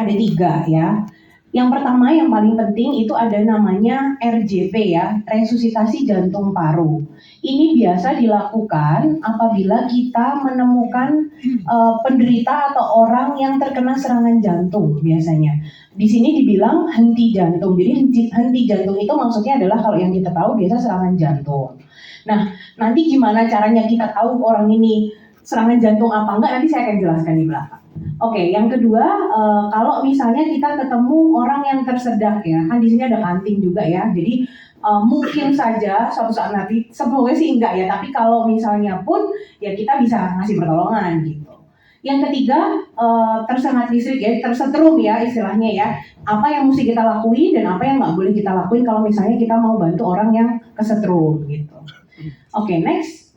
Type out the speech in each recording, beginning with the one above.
ada 3 ya. Yang pertama yang paling penting itu ada namanya RJP ya, resusitasi jantung paru. Ini biasa dilakukan apabila kita menemukan penderita atau orang yang terkena serangan jantung biasanya. Di sini dibilang henti jantung. Jadi henti jantung itu maksudnya adalah kalau yang kita tahu biasa serangan jantung. Nah, nanti gimana caranya kita tahu orang ini serangan jantung apa enggak, nanti saya akan jelaskan di belakang. Oke, yang kedua, kalau misalnya kita ketemu orang yang tersedak ya, kan di sini ada kanting juga ya, jadi mungkin saja suatu saat nanti, semoga sih enggak ya, tapi kalau misalnya pun, ya kita bisa ngasih pertolongan gitu. Yang ketiga, tersengat listrik ya, tersetrum ya istilahnya ya, apa yang mesti kita lakuin dan apa yang nggak boleh kita lakuin kalau misalnya kita mau bantu orang yang kesetrum gitu. Oke, next.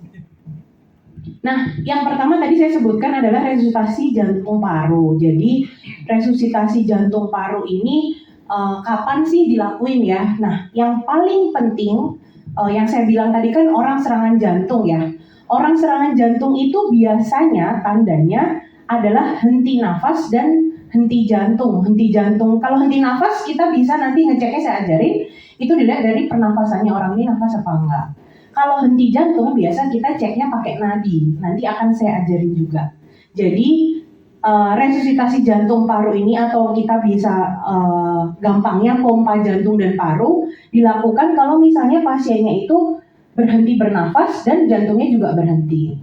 Nah, yang pertama tadi saya sebutkan adalah resusitasi jantung paru. Jadi, resusitasi jantung paru ini kapan sih dilakuin ya? Nah, yang paling penting, yang saya bilang tadi kan orang serangan jantung ya. Orang serangan jantung itu biasanya tandanya adalah henti nafas dan henti jantung. Henti jantung, kalau henti nafas kita bisa nanti ngeceknya saya ajarin, itu dilihat dari pernafasannya orang ini nafas apa enggak. Kalau henti jantung biasa kita ceknya pakai nadi. Nanti akan saya ajarin juga. Jadi resusitasi jantung paru ini atau kita bisa gampangnya pompa jantung dan paru dilakukan kalau misalnya pasiennya itu berhenti bernafas dan jantungnya juga berhenti.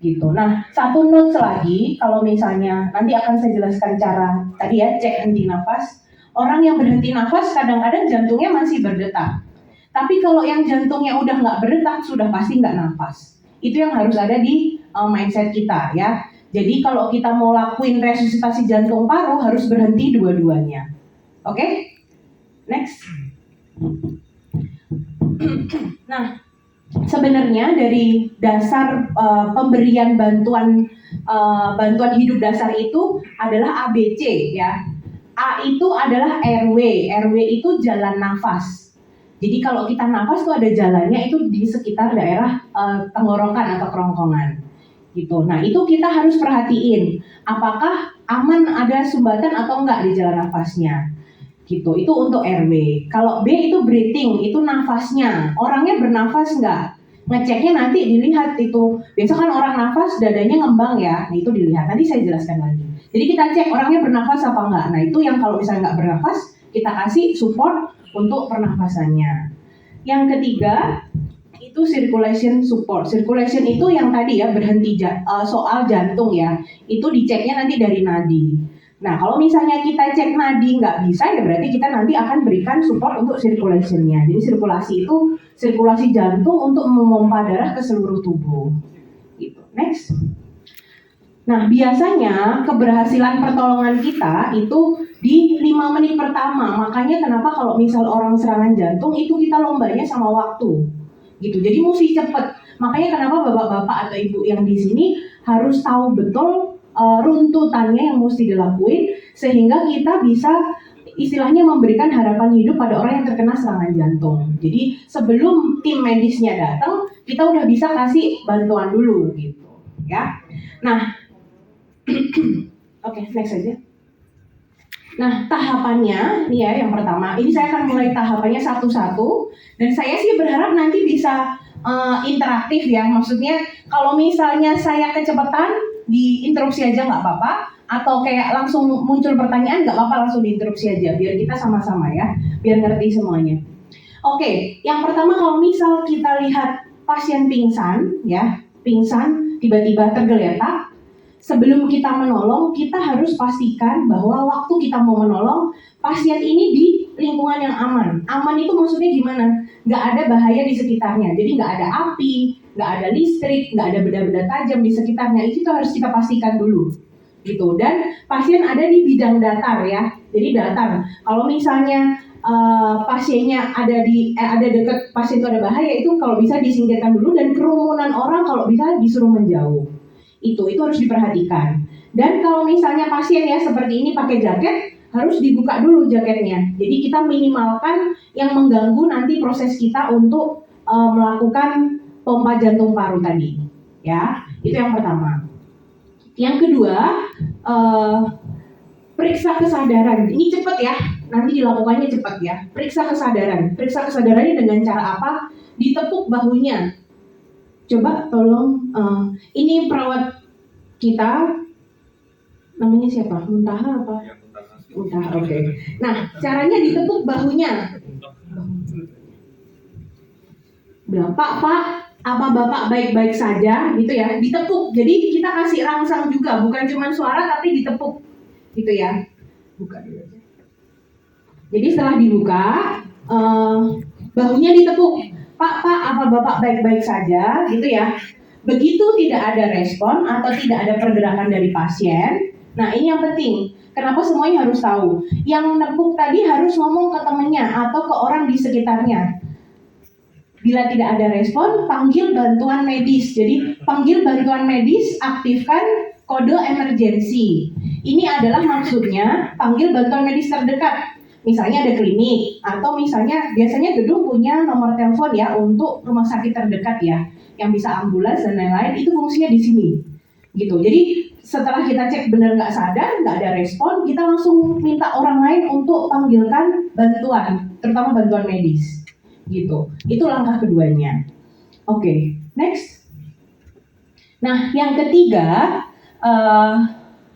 Gitu. Nah, satu notes lagi kalau misalnya nanti akan saya jelaskan cara tadi ya cek henti nafas. Orang yang berhenti nafas kadang-kadang jantungnya masih berdetak. Tapi kalau yang jantungnya udah nggak berdetak, sudah pasti nggak nafas. Itu yang harus ada di mindset kita ya. Jadi kalau kita mau lakuin resusitasi jantung paru harus berhenti dua-duanya. Oke? Next. Nah, sebenarnya dari dasar pemberian bantuan hidup dasar itu adalah ABC ya. A itu adalah airway. Airway itu jalan nafas. Jadi kalau kita nafas tuh ada jalannya itu di sekitar daerah tenggorokan atau kerongkongan gitu. Nah itu kita harus perhatiin apakah aman ada sumbatan atau enggak di jalan nafasnya gitu. Itu untuk airway. Kalau B itu breathing, itu nafasnya. Orangnya bernafas enggak? Ngeceknya nanti dilihat itu. Biasa kan orang nafas dadanya ngembang ya. Nah itu dilihat. Nanti saya jelaskan lagi. Jadi kita cek orangnya bernafas apa enggak. Nah itu yang kalau misalnya enggak bernafas kita kasih support untuk pernafasannya. Yang ketiga itu circulation support. Circulation itu yang tadi ya berhenti soal jantung ya. Itu diceknya nanti dari nadi. Nah kalau misalnya kita cek nadi nggak bisa ya berarti kita nanti akan berikan support untuk circulationnya. Jadi sirkulasi itu sirkulasi jantung untuk memompa darah ke seluruh tubuh. Gitu. Next. Nah, biasanya keberhasilan pertolongan kita itu di 5 menit pertama. Makanya kenapa kalau misal orang serangan jantung itu kita lombanya sama waktu. Gitu. Jadi mesti cepat. Makanya kenapa bapak-bapak atau ibu yang di sini harus tahu betul runtutannya yang mesti dilakuin sehingga kita bisa istilahnya memberikan harapan hidup pada orang yang terkena serangan jantung. Jadi sebelum tim medisnya datang, kita udah bisa kasih bantuan dulu gitu, ya. Nah, oke, next aja. Nah, tahapannya, nih ya yang pertama, ini saya akan mulai tahapannya satu-satu, dan saya sih berharap nanti bisa interaktif ya, maksudnya kalau misalnya saya kecepatan, diinterupsi aja nggak apa-apa, atau kayak langsung muncul pertanyaan nggak apa-apa langsung diinterupsi aja, biar kita sama-sama ya, biar ngerti semuanya. Oke, yang pertama kalau misal kita lihat pasien pingsan, ya, pingsan tiba-tiba tergeletak, sebelum kita menolong, kita harus pastikan bahwa waktu kita mau menolong, pasien ini di lingkungan yang aman. Aman itu maksudnya gimana? Nggak ada bahaya di sekitarnya. Jadi nggak ada api, nggak ada listrik, nggak ada benda-benda tajam di sekitarnya. Itu harus kita pastikan dulu. Gitu. Dan pasien ada di bidang datar ya. Jadi datar. Kalau misalnya pasiennya ada dekat pasien itu ada bahaya, itu kalau bisa disingkirkan dulu, dan kerumunan orang kalau bisa disuruh menjauh. Itu harus diperhatikan. Dan kalau misalnya pasien ya seperti ini pakai jaket, harus dibuka dulu jaketnya. Jadi kita minimalkan yang mengganggu nanti proses kita untuk melakukan pompa jantung paru tadi. Ya, itu yang pertama. Yang kedua, Periksa kesadaran. Ini cepat ya, nanti dilakukannya cepat ya. Periksa kesadaran. Periksa kesadarannya dengan cara apa? Ditepuk bahunya. Coba tolong, ini perawat kita, namanya siapa? Muntaha apa? Muntaha, oke. Nah, caranya ditepuk bahunya. Bilang, Pak, apa Bapak baik-baik saja? Gitu ya, ditepuk. Jadi kita kasih rangsang juga, bukan cuma suara tapi ditepuk. Gitu ya. Buka dulu aja. Jadi setelah dibuka, bahunya ditepuk. Pak, apa Bapak baik-baik saja? Gitu ya. Begitu tidak ada respon atau tidak ada pergerakan dari pasien, nah ini yang penting. Kenapa semuanya harus tahu? Yang nepuk tadi harus ngomong ke temannya atau ke orang di sekitarnya. Bila tidak ada respon, panggil bantuan medis. Jadi panggil bantuan medis, aktifkan kode emergency. Ini adalah maksudnya panggil bantuan medis terdekat. Misalnya ada klinik, atau misalnya biasanya gedung punya nomor telepon ya untuk rumah sakit terdekat ya, yang bisa ambulans dan lain-lain, itu fungsinya di sini. Gitu. Jadi setelah kita cek benar nggak sadar, nggak ada respon, kita langsung minta orang lain untuk panggilkan bantuan, terutama bantuan medis. Gitu. Itu langkah keduanya. Oke, next. Nah, yang ketiga,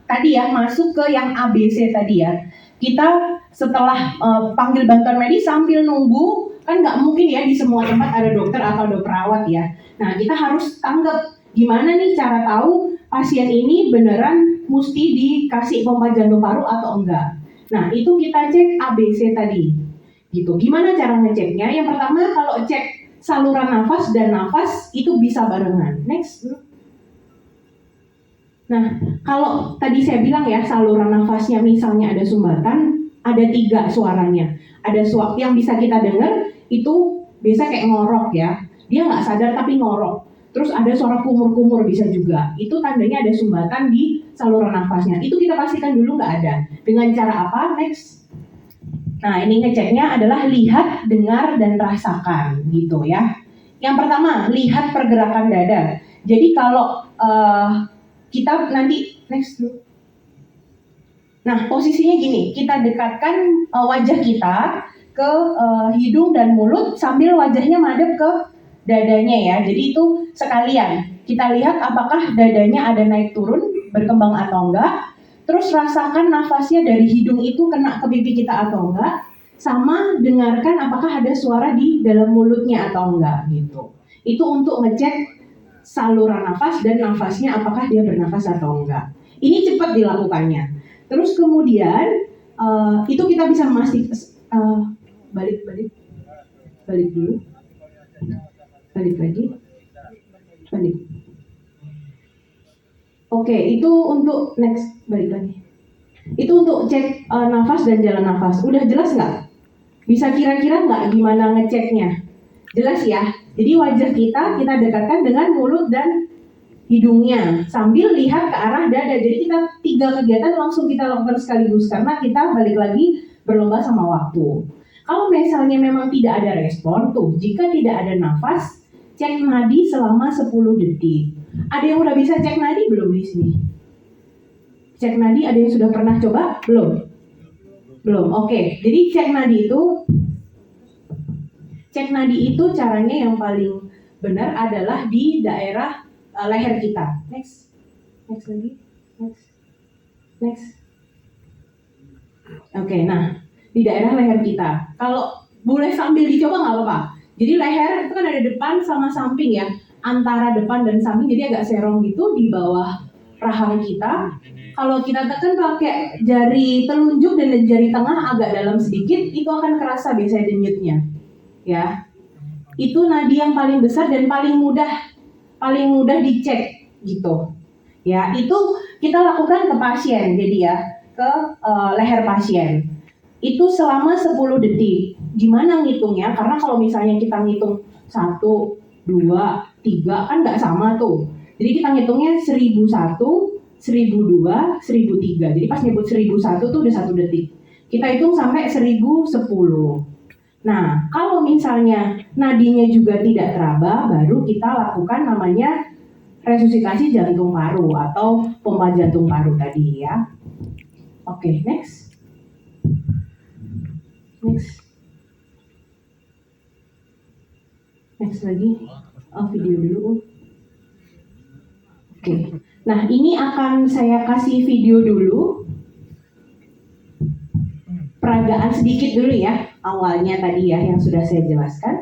tadi ya masuk ke yang ABC tadi ya. Kita setelah panggil bantuan medis sambil nunggu, kan nggak mungkin ya di semua tempat ada dokter atau ada perawat ya. Nah, kita harus tanggap gimana nih cara tahu pasien ini beneran mesti dikasih pompa jantung paru atau enggak. Nah, itu kita cek ABC tadi. Gitu. Gimana cara ngeceknya? Yang pertama kalau cek saluran nafas dan nafas itu bisa barengan. Next. Nah, kalau tadi saya bilang ya saluran nafasnya misalnya ada sumbatan, ada 3 suaranya. Ada suara yang bisa kita dengar itu biasa kayak ngorok ya. Dia nggak sadar tapi ngorok. Terus ada suara kumur-kumur bisa juga. Itu tandanya ada sumbatan di saluran nafasnya. Itu kita pastikan dulu nggak ada. Dengan cara apa? Next. Nah, ini ngeceknya adalah lihat, dengar, dan rasakan gitu ya. Yang pertama, lihat pergerakan dada. Jadi kalau kita nanti next dulu. Nah, posisinya gini, kita dekatkan wajah kita ke hidung dan mulut sambil wajahnya madep ke dadanya ya. Jadi itu sekalian. Kita lihat apakah dadanya ada naik turun, berkembang atau enggak. Terus rasakan nafasnya dari hidung itu kena ke pipi kita atau enggak. Sama dengarkan apakah ada suara di dalam mulutnya atau enggak gitu. Itu untuk ngecek saluran nafas dan nafasnya apakah dia bernafas atau enggak. Ini cepat dilakukannya. Terus kemudian itu kita bisa memastikan balik dulu, balik lagi, balik. Oke, itu untuk next, balik lagi. Itu untuk cek nafas dan jalan nafas. Udah jelas nggak? Bisa kira-kira nggak gimana ngeceknya? Jelas ya. Jadi wajah kita dekatkan dengan mulut dan hidungnya sambil lihat ke arah dada. Jadi kita 3 kegiatan langsung kita lakukan sekaligus karena kita balik lagi berlomba sama waktu. Kalau misalnya memang tidak ada respon tuh, jika tidak ada nafas, cek nadi selama 10 detik. Ada yang udah bisa cek nadi belum di sini? Cek nadi ada yang sudah pernah coba? Belum? Belum. Oke. Jadi cek nadi itu caranya yang paling benar adalah di daerah leher kita. Next lagi. Next. Oke, nah di daerah leher kita. Kalau boleh sambil dicoba nggak apa-apa. Jadi leher itu kan ada depan sama samping ya. Antara depan dan samping jadi agak serong gitu di bawah rahang kita. Kalau kita tekan pakai jari telunjuk dan jari tengah agak dalam sedikit, itu akan kerasa biasanya denyutnya. Ya. Itu nadi yang paling besar dan paling mudah dicek gitu. Ya, itu kita lakukan ke pasien jadi ya, ke leher pasien. Itu selama 10 detik. Gimana ngitungnya? Karena kalau misalnya kita ngitung 1, 2, 3 kan nggak sama tuh. Jadi kita ngitungnya 1001, 1002, 1003. Jadi pas nyebut 1001 tuh udah 1 detik. Kita hitung sampai 1010. Nah, kalau misalnya nadinya juga tidak teraba, baru kita lakukan namanya resusitasi jantung paru atau pompa jantung paru tadi ya. Oke, next. Next lagi. Video dulu. Oke. Nah, ini akan saya kasih video dulu. Peragaan sedikit dulu ya, awalnya tadi ya yang sudah saya jelaskan.